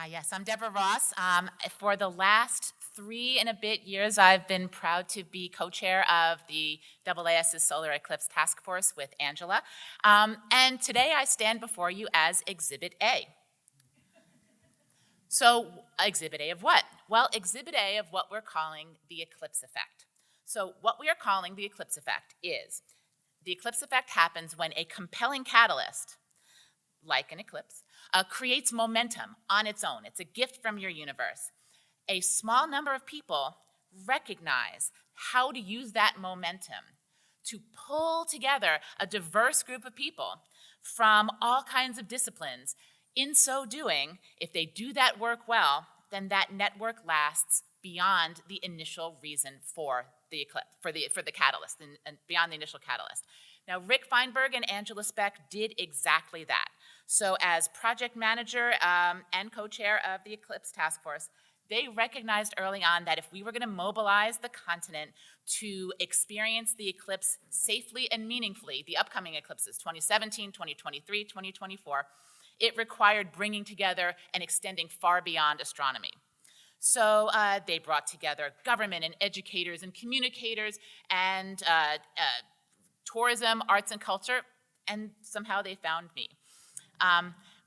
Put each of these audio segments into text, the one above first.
Yes, I'm Debra Ross. For the last 3 and a bit years, I've been proud to be co-chair of the AAS's Solar Eclipse Task Force with Angela. And today I stand before you as Exhibit A. So, Exhibit A of what? Well, Exhibit A of what we're calling the Eclipse Effect. So, what we are calling the Eclipse Effect is the Eclipse Effect happens when a compelling catalyst, like an eclipse, creates momentum on its own. It's a gift from your universe. A small number of people recognize how to use that momentum to pull together a diverse group of people from all kinds of disciplines. In so doing, if they do that work well, then that network lasts beyond the initial reason for the eclipse, for the catalyst, and beyond the initial catalyst. Now, Rick Fienberg and Angela Speck did exactly that. So as project manager and co-chair of the Eclipse Task Force, they recognized early on that if we were going to mobilize the continent to experience the eclipse safely and meaningfully, the upcoming eclipses, 2017, 2023, 2024, it required bringing together and extending far beyond astronomy. So they brought together government and educators and communicators and tourism, arts and culture, and somehow they found me.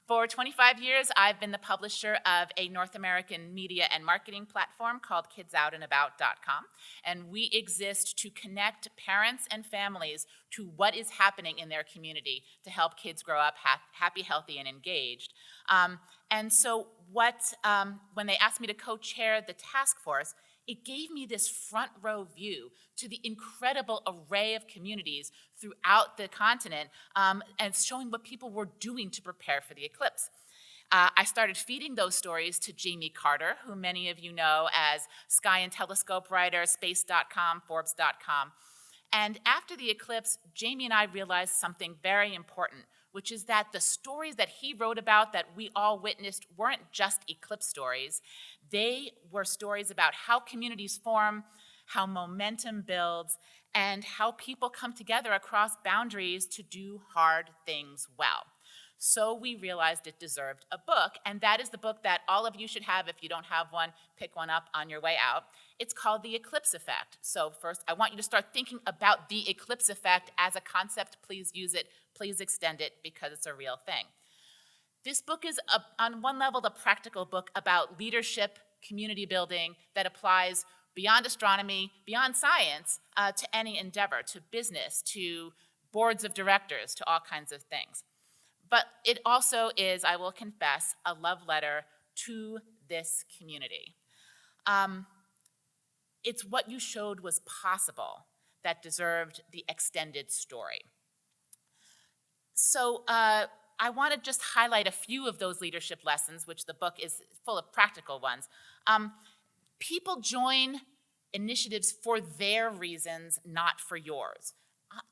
For 25 years, I've been the publisher of a North American media and marketing platform called kidsoutandabout.com, and we exist to connect parents and families to what is happening in their community to help kids grow up happy, healthy, and engaged. And so when they asked me to co-chair the task force, it gave me this front row view to the incredible array of communities throughout the continent and showing what people were doing to prepare for the eclipse. I started feeding those stories to Jamie Carter, who many of you know as Sky and Telescope writer, Space.com, Forbes.com. And after the eclipse, Jamie and I realized something very important, which is that the stories that he wrote about that we all witnessed weren't just eclipse stories. They were stories about how communities form, how momentum builds, and how people come together across boundaries to do hard things well. So we realized it deserved a book, and that is the book that all of you should have. If you don't have one, pick one up on your way out. It's called The Eclipse Effect. So first, I want you to start thinking about the eclipse effect as a concept. Please use it. Please extend it, because it's a real thing. This book is, on one level, the practical book about leadership, community building that applies beyond astronomy, beyond science, to any endeavor, to business, to boards of directors, to all kinds of things. But it also is, I will confess, a love letter to this community. It's what you showed was possible that deserved the extended story. So I want to just highlight a few of those leadership lessons, which the book is full of practical ones. People join initiatives for their reasons, not for yours.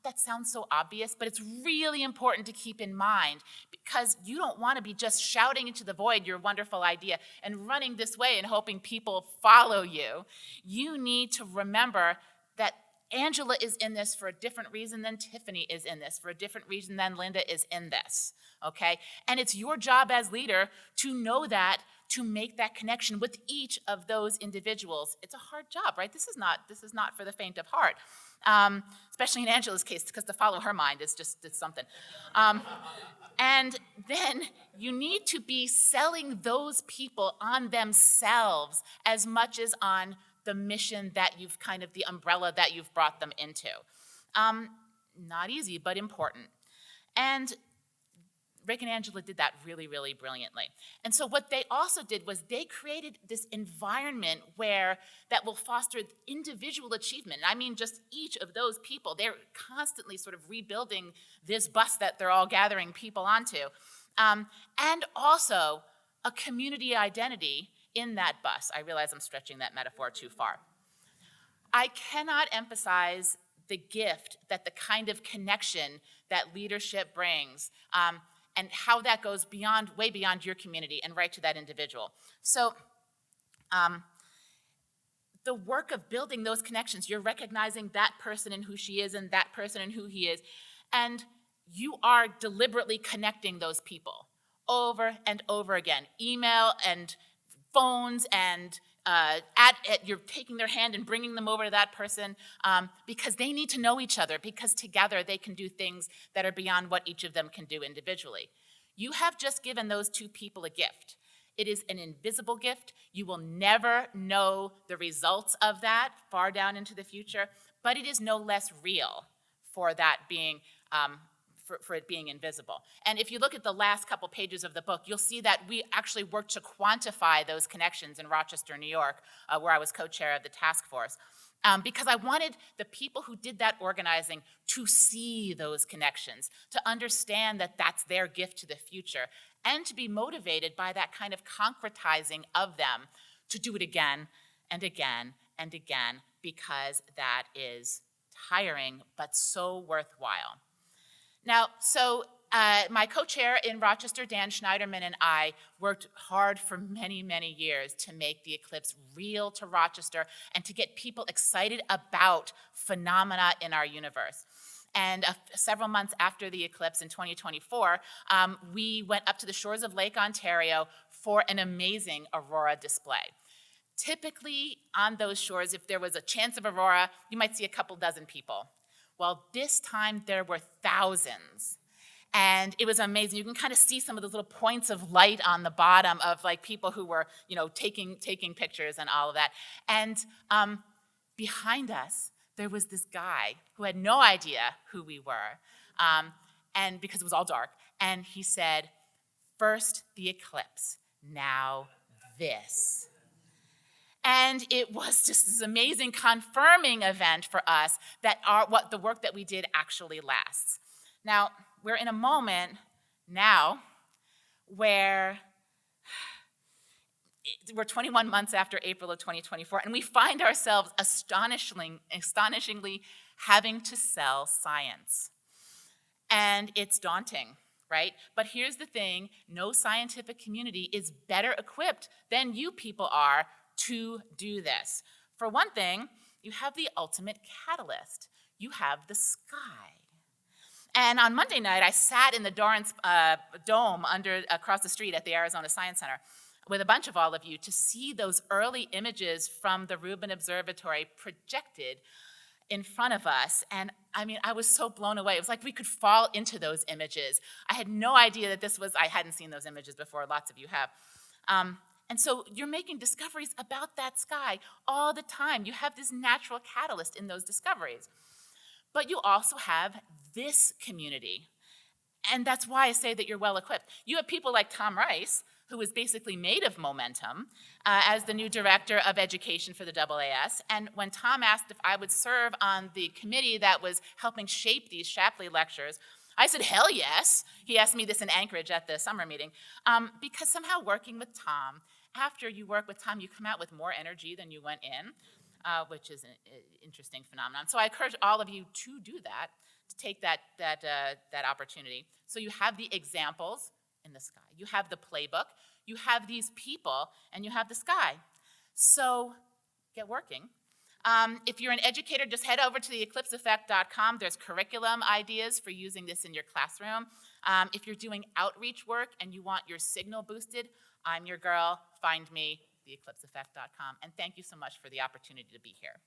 That sounds so obvious, but it's really important to keep in mind, because you don't want to be just shouting into the void your wonderful idea and running this way and hoping people follow you. You need to remember that Angela is in this for a different reason than Tiffany is in this, for a different reason than Linda is in this, okay? And it's your job as leader to know that, to make that connection with each of those individuals. It's a hard job, right? This is not for the faint of heart, especially in Angela's case, because to follow her mind is it's something. And then you need to be selling those people on themselves as much as on the mission that you've the umbrella that you've brought them into. Not easy, but important. And Rick and Angela did that really, really brilliantly. And so what they also did was they created this environment that will foster individual achievement. I mean, just each of those people, they're constantly sort of rebuilding this bus that they're all gathering people onto. And also a community identity in that bus. I realize I'm stretching that metaphor too far. I cannot emphasize the gift that the kind of connection that leadership brings, and how that goes way beyond your community and right to that individual. So the work of building those connections, you're recognizing that person and who she is and that person and who he is, and you are deliberately connecting those people over and over again. Email and phones and you're taking their hand and bringing them over to that person because they need to know each other, because together they can do things that are beyond what each of them can do individually. You have just given those two people a gift. It is an invisible gift. You will never know the results of that far down into the future, but it is no less real for that being for it being invisible. And if you look at the last couple pages of the book, you'll see that we actually worked to quantify those connections in Rochester, New York, where I was co-chair of the task force, because I wanted the people who did that organizing to see those connections, to understand that that's their gift to the future, and to be motivated by that kind of concretizing of them to do it again and again and again, because that is tiring but so worthwhile. Now, my co-chair in Rochester, Dan Schneiderman, and I worked hard for many, many years to make the eclipse real to Rochester and to get people excited about phenomena in our universe. And several months after the eclipse in 2024, we went up to the shores of Lake Ontario for an amazing Aurora display. Typically, on those shores, if there was a chance of Aurora, you might see a couple dozen people. Well, this time there were thousands, and it was amazing. You can kind of see some of those little points of light on the bottom of like people who were, taking pictures and all of that. And behind us, there was this guy who had no idea who we were, and because it was all dark. And he said, "First the eclipse, now this." And it was just this amazing confirming event for us that what the work that we did actually lasts. Now, we're in a moment now where we're 21 months after April of 2024, and we find ourselves astonishingly having to sell science. And it's daunting, right? But here's the thing, no scientific community is better equipped than you people are to do this. For one thing, you have the ultimate catalyst. You have the sky. And on Monday night, I sat in the Dorrance Dome across the street at the Arizona Science Center with a bunch of all of you to see those early images from the Rubin Observatory projected in front of us. And I mean, I was so blown away. It was like we could fall into those images. I had no idea that I hadn't seen those images before. Lots of you have. And so you're making discoveries about that sky all the time. You have this natural catalyst in those discoveries. But you also have this community. And that's why I say that you're well equipped. You have people like Tom Rice, who is basically made of momentum, as the new director of education for the AAS. And when Tom asked if I would serve on the committee that was helping shape these Shapley lectures, I said, hell yes. He asked me this in Anchorage at the summer meeting, because somehow working with Tom, after you work with Tom, you come out with more energy than you went in, which is an interesting phenomenon. So I encourage all of you to do that, to take that opportunity. So you have the examples in the sky. You have the playbook. You have these people, and you have the sky. So get working. If you're an educator, just head over to the eclipseeffect.com. There's curriculum ideas for using this in your classroom. If you're doing outreach work and you want your signal boosted, I'm your girl. Find me, theeclipseeffect.com. And thank you so much for the opportunity to be here.